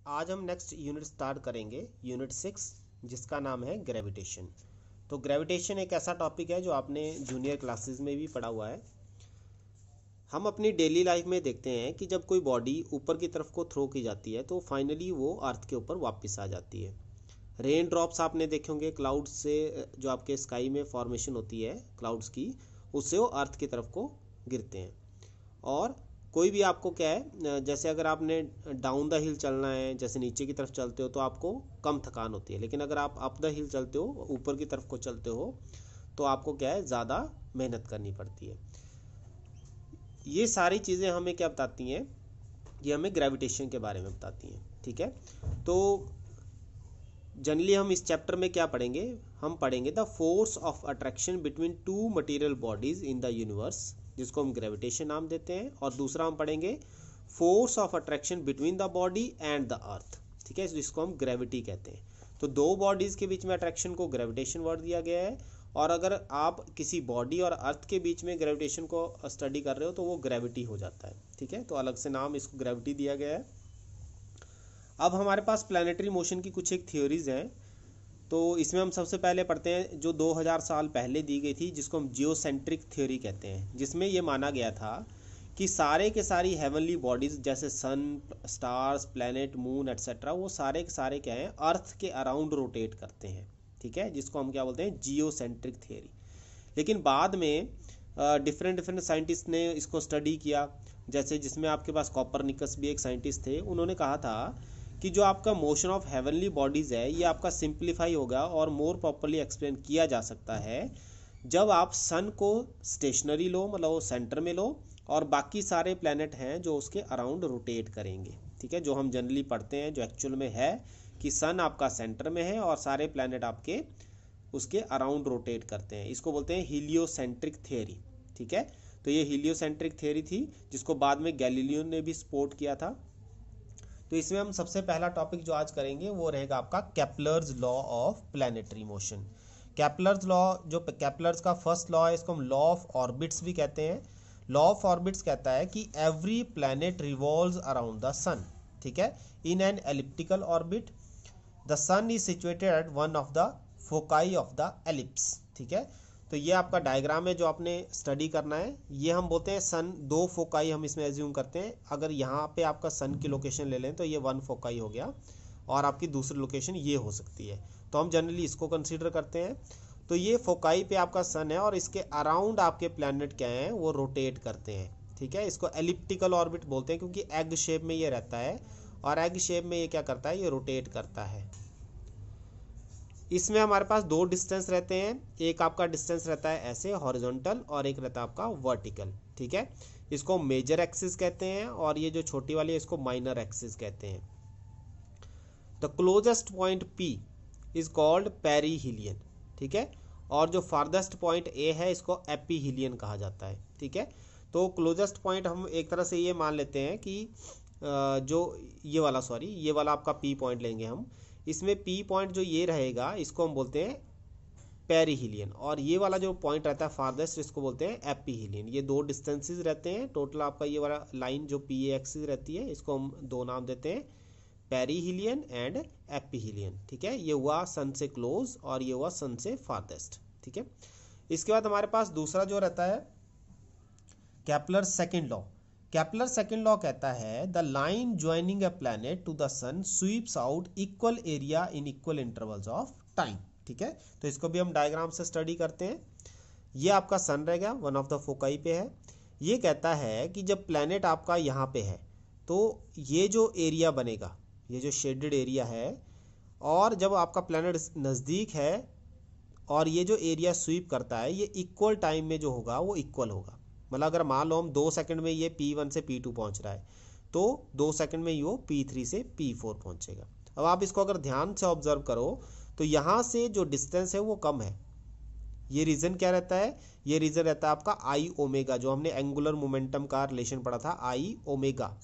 आज हम next unit start करेंगे, यूनिट 6, जिसका नाम है ग्रेविटेशन। तो ग्रेविटेशन एक ऐसा टॉपिक है जो आपने जूनियर क्लासेस में भी पढ़ा हुआ है। हम अपनी डेली लाइफ में देखते हैं कि जब कोई बॉडी ऊपर की तरफ को थ्रो की जाती है तो फाइनली वो अर्थ के ऊपर वापस आ जाती है। रेन ड्रॉप्स आपने देखे होंगे, क्लाउड्स से जो आपके स्काई में फॉर्मेशन होती है क्लाउड्स की, उससे वो अर्थ की तरफ को गिरते हैं। और कोई भी आपको क्या है, जैसे अगर आपने डाउन द हिल चलना है, जैसे नीचे की तरफ चलते हो तो आपको कम थकान होती है, लेकिन अगर आप अप द हिल चलते हो, ऊपर की तरफ को चलते हो, तो आपको क्या है, ज़्यादा मेहनत करनी पड़ती है। ये सारी चीज़ें हमें क्या बताती हैं, ये हमें ग्रेविटेशन के बारे में बताती हैं। ठीक है, तो जनरली हम इस चैप्टर में क्या पढ़ेंगे, हम पढ़ेंगे the force of attraction between two material bodies in the universe, जिसको हम ग्रेविटेशन नाम देते हैं। और दूसरा हम पढ़ेंगे force of attraction between the body and the earth. ठीक है, जिसको हम ग्रेविटी कहते हैं। तो दो बॉडीज के बीच में अट्रैक्शन को ग्रेविटेशन वर्ड दिया गया है, और अगर आप किसी बॉडी और अर्थ के बीच में ग्रेविटेशन को स्टडी कर रहे हो तो वो ग्रेविटी हो जाता है। ठीक है, तो अलग से नाम इसको ग्रेविटी दिया गया है। अब हमारे पास प्लैनेटरी मोशन की कुछ एक थ्योरीज हैं, तो इसमें हम सबसे पहले पढ़ते हैं जो 2000 साल पहले दी गई थी, जिसको हम जियोसेंट्रिक थ्योरी कहते हैं, जिसमें ये माना गया था कि सारे के सारी हेवनली बॉडीज जैसे सन, स्टार्स, प्लैनेट, मून एटसेट्रा, वो सारे के सारे क्या हैं, अर्थ के अराउंड रोटेट करते हैं। ठीक है, जिसको हम क्या बोलते हैं, जियोसेंट्रिक थ्योरी। लेकिन बाद में डिफरेंट साइंटिस्ट ने इसको स्टडी किया, जैसे जिसमें आपके पास कॉपरनिकस भी एक साइंटिस्ट थे। उन्होंने कहा था कि जो आपका मोशन ऑफ हेवनली बॉडीज़ है, ये आपका सिंप्लीफाई होगा और मोर प्रॉपरली एक्सप्लेन किया जा सकता है जब आप सन को स्टेशनरी लो, मतलब वो सेंटर में लो, और बाकी सारे प्लैनेट हैं जो उसके अराउंड रोटेट करेंगे। ठीक है, जो हम जनरली पढ़ते हैं, जो एक्चुअल में है कि सन आपका सेंटर में है और सारे प्लैनेट आपके उसके अराउंड रोटेट करते हैं। इसको बोलते हैं हीलियोसेंट्रिक थ्योरी। ठीक है, तो ये हीलियोसेंट्रिक थ्योरी थी, जिसको बाद में गैलीलियो ने भी सपोर्ट किया था। तो इसमें हम सबसे पहला टॉपिक जो आज करेंगे वो रहेगा आपका Kepler's law of planetary motion. Kepler's law, जो केपलर्स का फर्स्ट लॉ है, इसको हम लॉ ऑफ ऑर्बिट्स भी कहते हैं। लॉ ऑफ ऑर्बिट्स कहता है कि every planet revolves around the sun. ठीक है, in an elliptical orbit. The sun is situated at one of the foci of the ellipse. ठीक है, तो ये आपका डायग्राम है जो आपने स्टडी करना है। ये हम बोलते हैं सन, दो फोकाई हम इसमें एज्यूम करते हैं। अगर यहाँ पे आपका सन की लोकेशन ले लें तो ये वन फोकाई हो गया, और आपकी दूसरी लोकेशन ये हो सकती है, तो हम जनरली इसको कंसीडर करते हैं। तो ये फोकाई पे आपका सन है और इसके अराउंड आपके प्लैनेट क्या हैं, वो रोटेट करते हैं। ठीक है, इसको एलिप्टिकल ऑर्बिट बोलते हैं क्योंकि एग शेप में ये रहता है, और एग शेप में ये क्या करता है, ये रोटेट करता है। इसमें हमारे पास दो डिस्टेंस रहते हैं, एक आपका डिस्टेंस रहता है ऐसे हॉरिजॉन्टल, और एक रहता है आपका वर्टिकल। ठीक है, इसको मेजर एक्सिस कहते हैं, और ये जो छोटी वाली है इसको माइनर एक्सिस कहते हैं। The closest point P is called perihelion. ठीक है, और जो फार्देस्ट पॉइंट A है इसको एपीहिलियन कहा जाता है। ठीक है, तो क्लोजेस्ट पॉइंट हम एक तरह से ये मान लेते हैं कि जो ये वाला आपका P पॉइंट लेंगे हम, इसमें P पॉइंट जो ये रहेगा इसको हम बोलते हैं पेरीहिलियन, और ये वाला जो पॉइंट रहता है फार्देस्ट, इसको बोलते हैं एपीहिलियन। ये दो डिस्टेंसेस रहते हैं टोटल। आपका ये वाला लाइन जो PA एक्सिस रहती है, इसको हम दो नाम देते हैं, पेरीहिलियन एंड एपीहिलियन। ठीक है, ये हुआ सन से क्लोज और ये हुआ सन से फार्देस्ट। ठीक है, इसके बाद हमारे पास दूसरा जो रहता है Kepler second law. Kepler second law कहता है the line joining a planet to the sun sweeps out equal area in equal intervals of time. ठीक है, तो इसको भी हम डायग्राम से स्टडी करते हैं। ये आपका सन रहेगा, वन ऑफ द फोकाई पे है। ये कहता है कि जब प्लैनेट आपका यहाँ पे है तो ये जो एरिया बनेगा, ये जो शेडेड एरिया है, और जब आपका प्लैनेट नज़दीक है और ये जो एरिया स्वीप करता है, ये इक्वल टाइम में जो होगा वो इक्वल होगा। मतलब अगर मान लो हम 2 सेकंड में ये P1 से P2 पहुंच रहा है, तो 2 सेकंड में ये P3 से P4 पहुंचेगा। अब आप इसको अगर ध्यान से ऑब्जर्व करो तो यहाँ से जो डिस्टेंस है वो कम है। ये रीज़न क्या रहता है, ये रीज़न रहता है आपका आई ओमेगा, जो हमने एंगुलर मोमेंटम का रिलेशन पढ़ा था, आई ओमेगा।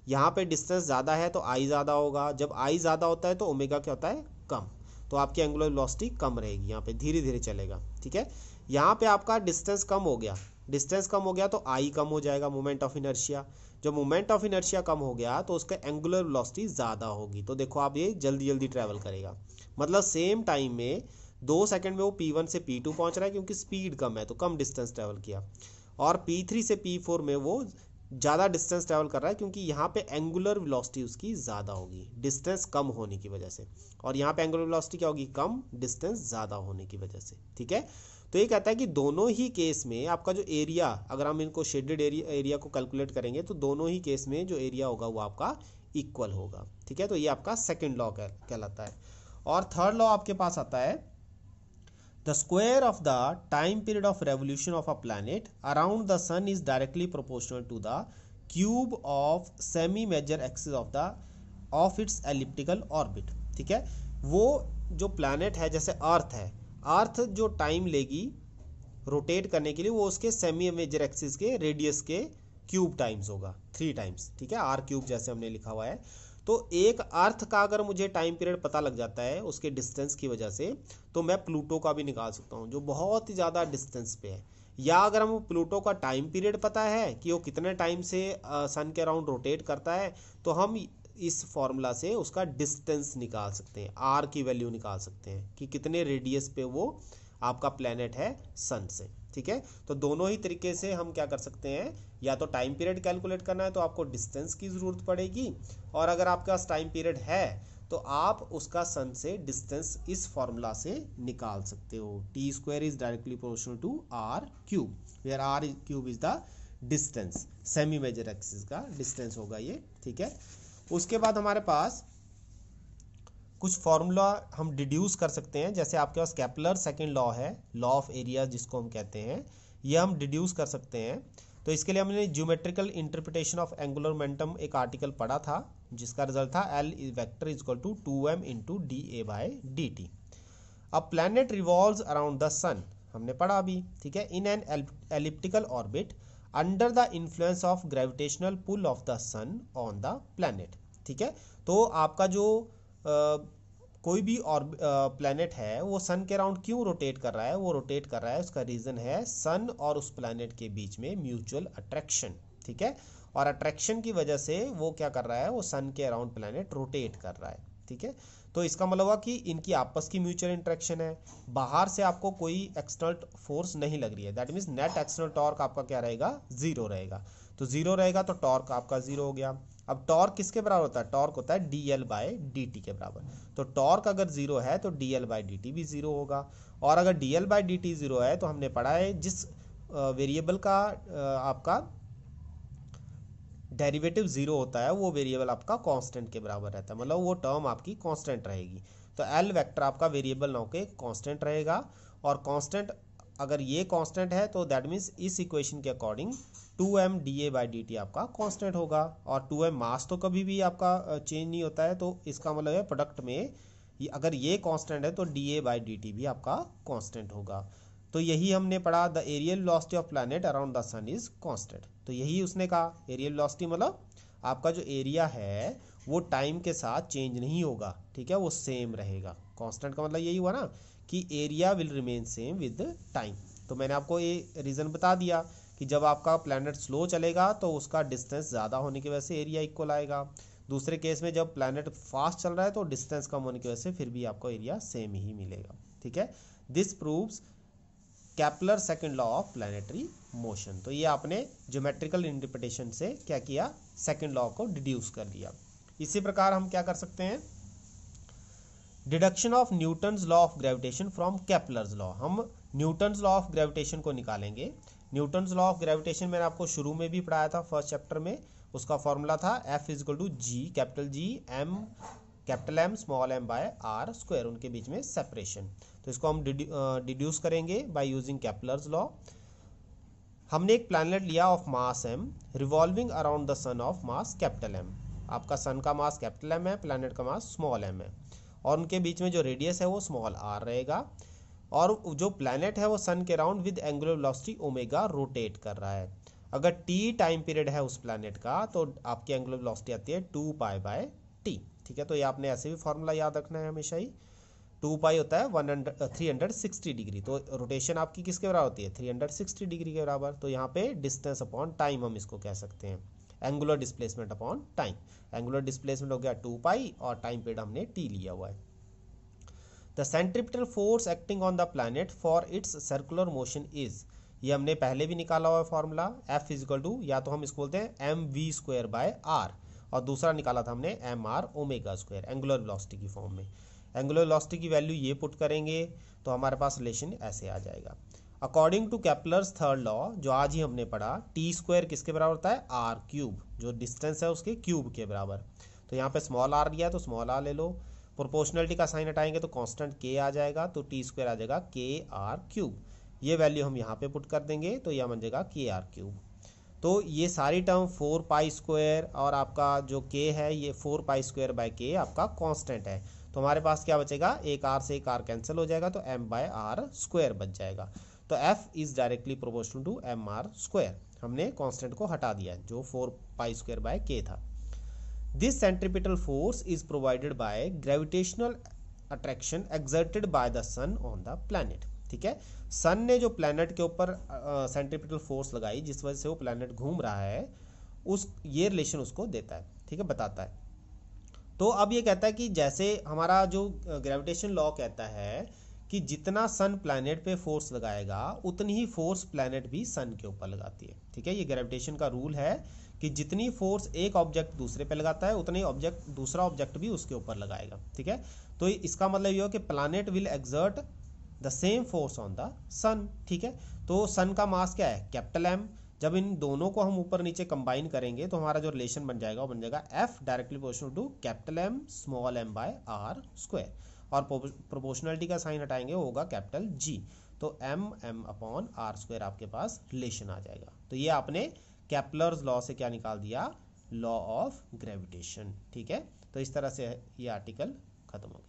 यहाँ पे डिस्टेंस ज़्यादा है तो आई ज़्यादा होगा, जब आई ज़्यादा होता है तो ओमेगा क्या होता है, कम, तो आपकी एंगुलर वेलोसिटी कम रहेगी, यहाँ पे धीरे धीरे चलेगा। ठीक है, यहाँ पे आपका डिस्टेंस कम हो गया, डिस्टेंस कम हो गया तो आई कम हो जाएगा, मोमेंट ऑफ इनर्शिया। जब मोमेंट ऑफ इनर्शिया कम हो गया तो उसका एंगुलर वेलोसिटी ज़्यादा होगी। तो देखो आप ये जल्दी जल्दी ट्रैवल करेगा, मतलब सेम टाइम में 2 सेकंड में वो P1 से P2 पहुंच रहा है क्योंकि स्पीड कम है तो कम डिस्टेंस ट्रैवल किया, और P3 से P4 में वो ज़्यादा डिस्टेंस ट्रैवल कर रहा है क्योंकि यहाँ पे एंगुलर वेलोसिटी उसकी ज़्यादा होगी डिस्टेंस कम होने की वजह से, और यहाँ पे एंगुलर वेलोसिटी क्या होगी, कम, डिस्टेंस ज़्यादा होने की वजह से। ठीक है, तो ये कहता है कि दोनों ही केस में आपका जो एरिया, अगर हम इनको शेडेड एरिया को कैलकुलेट करेंगे तो दोनों ही केस में जो एरिया होगा वो आपका इक्वल होगा। ठीक है, तो ये आपका सेकेंड लॉ कहलाता है। और थर्ड लॉ आपके पास आता है, The square of the time period of revolution of a planet around the sun is directly proportional to the cube of semi-major axis of its elliptical orbit। ठीक है, वो जो प्लैनेट है जैसे अर्थ है, अर्थ जो टाइम लेगी रोटेट करने के लिए वो उसके सेमी मेजर एक्सिस के रेडियस के क्यूब टाइम्स होगा, 3 टाइम्स। ठीक है, आर क्यूब जैसे हमने लिखा हुआ है। तो एक अर्थ का अगर मुझे टाइम पीरियड पता लग जाता है उसके डिस्टेंस की वजह से, तो मैं प्लूटो का भी निकाल सकता हूँ जो बहुत ही ज़्यादा डिस्टेंस पे है। या अगर हम प्लूटो का टाइम पीरियड पता है कि वो कितने टाइम से सन के अराउंड रोटेट करता है, तो हम इस फॉर्मूला से उसका डिस्टेंस निकाल सकते हैं, आर की वैल्यू निकाल सकते हैं कि कितने रेडियस पे वो आपका प्लेनेट है सन से। ठीक है, तो दोनों ही तरीके से हम क्या कर सकते हैं, या तो टाइम पीरियड कैलकुलेट करना है तो आपको डिस्टेंस की ज़रूरत पड़ेगी, और अगर आपके पास टाइम पीरियड है तो आप उसका सन से डिस्टेंस इस फॉर्मूला से निकाल सकते हो। T square is directly proportional to R cube, where R cube is the distance, semi major axis का डिस्टेंस होगा ये। ठीक है, उसके बाद हमारे पास कुछ फॉर्मूला हम डिड्यूस कर सकते हैं, जैसे आपके पास केपलर सेकंड लॉ है, लॉ ऑफ एरिया जिसको हम कहते हैं, ये हम डिड्यूस कर सकते हैं। तो इसके लिए हमने geometrical interpretation of angular momentum एक आर्टिकल पढ़ा था जिसका रिजल्ट था L vector is equal to 2m into dA/dt। अब planet revolves around the sun, हमने पढ़ा अभी। ठीक है, in an elliptical orbit under the influence of gravitational pull of the sun on the planet. ठीक है, तो आपका जो कोई भी और प्लैनेट है वो सन के अराउंड क्यों रोटेट कर रहा है, वो रोटेट कर रहा है उसका रीज़न है सन और उस प्लैनेट के बीच में म्यूचुअल अट्रैक्शन। ठीक है, और अट्रैक्शन की वजह से वो क्या कर रहा है, वो सन के अराउंड प्लैनेट रोटेट कर रहा है। ठीक है, तो इसका मतलब हुआ कि इनकी आपस की म्यूचुअल इंट्रैक्शन है, बाहर से आपको कोई एक्सटर्नल फोर्स नहीं लग रही है, that means net external torque आपका क्या रहेगा, जीरो रहेगा। तो जीरो रहेगा तो टॉर्क आपका जीरो हो गया। अब टॉर्क किसके बराबर होता है, टॉर्क होता है dl/dt के बराबर। तो टॉर्क अगर जीरो है तो dl/dt भी जीरो होगा, और अगर dl/dt जीरो है तो हमने पढ़ा है जिस वेरिएबल का आपका डेरिवेटिव जीरो होता है वो वेरिएबल आपका कांस्टेंट के बराबर रहता है, मतलब वो टर्म आपकी कांस्टेंट रहेगी। तो एल वेक्टर आपका वेरिएबल नाउ के कांस्टेंट रहेगा, और कांस्टेंट अगर ये कांस्टेंट है तो दैट मीन्स इस इक्वेशन के अकॉर्डिंग 2m dA/dt आपका कांस्टेंट होगा, और 2m मास तो कभी भी आपका चेंज नहीं होता है, तो इसका मतलब है प्रोडक्ट में अगर ये कांस्टेंट है तो dA/dt भी आपका कांस्टेंट होगा। तो यही हमने पढ़ा, the areal velocity of planet around the sun is constant. तो यही उसने कहा, एरियल वेलोसिटी मतलब आपका जो एरिया है वो टाइम के साथ चेंज नहीं होगा। ठीक है, वो सेम रहेगा। कांस्टेंट का मतलब यही हुआ ना कि area will remain same with time. तो मैंने आपको ये रीज़न बता दिया कि जब आपका प्लैनेट स्लो चलेगा तो उसका डिस्टेंस ज़्यादा होने की वजह से एरिया इक्वल आएगा। दूसरे केस में जब प्लैनेट फास्ट चल रहा है तो डिस्टेंस कम होने की वजह से फिर भी आपको एरिया सेम ही मिलेगा। ठीक है, this proves Kepler second law of planetary motion. तो ये आपने ज्योमेट्रिकल इंटरप्रिटेशन से क्या किया, सेकंड लॉ को डिड्यूस कर लिया। इसी प्रकार हम क्या कर सकते हैं, deduction of Newton's law of gravitation from Kepler's law. हम न्यूटन्स लॉ ऑफ ग्रेविटेशन को निकालेंगे। न्यूटन्स लॉ ऑफ ग्रेविटेशन मैंने आपको शुरू में भी पढ़ाया था फर्स्ट चैप्टर में। उसका फॉर्मूला था F is equal to G, capital M small m by r square, उनके बीच में सेपरेशन। तो इसको हम डिड्यूस करेंगे बाय यूजिंग केपलर्स लॉ। हमने एक प्लैनेट लिया of mass m revolving around the son of mass capital M। आपका सन का मास कैपिटल M है, प्लैनेट का मास स्मॉल m है, और उनके बीच में जो रेडियस है वो स्मॉल r रहेगा, और जो प्लैनेट है वो सन के around with angular velocity omega rotate कर रहा है। अगर t टाइम पीरियड है उस प्लैनेट का तो आपकी एंगुलर वेलोसिटी आती है 2π/t। ठीक है, तो ये आपने ऐसे भी फॉर्मूला याद रखना है हमेशा ही। 2π होता है 360 डिग्री, तो रोटेशन आपकी किसके बराबर होती है, 360 डिग्री के बराबर। तो यहाँ पे डिस्टेंस अपॉन टाइम हम इसको कह सकते हैं। Angular displacement upon time. Angular displacement हो गया 2 पाई और टाइम पीरियड हमने t लिया हुआ है। The centripetal force acting on the planet for its circular motion is, ये हमने पहले भी निकाला हुआ है फॉर्मूला, F इजिकल टू या तो हम इसको बोलते हैं mv²/r और दूसरा निकाला था हमने mr⍵², एंगुलर वेलोसिटी की फॉर्म में। एंगुलर वेलोसिटी की वैल्यू ये पुट करेंगे तो हमारे पास रिलेशन ऐसे आ जाएगा। According to Kepler's third law, जो आज ही हमने पढ़ा, t² किसके बराबर होता है, r³, जो डिस्टेंस है उसके क्यूब के बराबर। तो यहाँ पे स्मॉल r लिया है तो स्मॉल r ले लो, प्रोपोर्शनलिटी का साइन हटाएंगे तो कांस्टेंट k आ जाएगा, तो t² आ जाएगा kr³। ये वैल्यू हम यहाँ पे पुट कर देंगे तो यह बन जाएगा kr³। तो ये सारी टर्म 4π² और आपका जो k है ये 4π²/k आपका कांस्टेंट है। तो हमारे पास क्या बचेगा, एक r से एक r कैंसिल हो जाएगा तो m/r² बच जाएगा। तो F is directly proportional to mr²। हमने कांस्टेंट को हटा दिया जो 4π²/k था। This centripetal force is provided by gravitational attraction exerted by the sun on the planet. ठीक है, सन ने जो प्लैनेट के ऊपर सेंट्रीपिटल फोर्स लगाई जिस वजह से वो प्लैनेट घूम रहा है, उस ये रिलेशन उसको देता है, ठीक है, बताता है। तो अब ये कहता है कि जैसे हमारा जो ग्रेविटेशन लॉ कहता है कि जितना सन प्लैनेट पे फोर्स लगाएगा उतनी ही फोर्स प्लैनेट भी सन के ऊपर लगाती है। ठीक है, ये ग्रेविटेशन का रूल है कि जितनी फोर्स एक ऑब्जेक्ट दूसरे पे लगाता है उतनी ऑब्जेक्ट दूसरा ऑब्जेक्ट भी उसके ऊपर लगाएगा। ठीक है, तो इसका मतलब ये हो कि planet will exert the same force on the sun. ठीक है, तो सन का मास क्या है, कैपिटल M। जब इन दोनों को हम ऊपर नीचे कंबाइन करेंगे तो हमारा जो रिलेशन बन जाएगा वो बन जाएगा F directly proportional to capital M small m/r², और प्रोपोर्शनलिटी का साइन हटाएंगे वो होगा कैपिटल G। तो m/r² आपके पास रिलेशन आ जाएगा। तो ये आपने केपलर्स लॉ से क्या निकाल दिया, लॉ ऑफ ग्रेविटेशन। ठीक है, तो इस तरह से ये आर्टिकल खत्म हो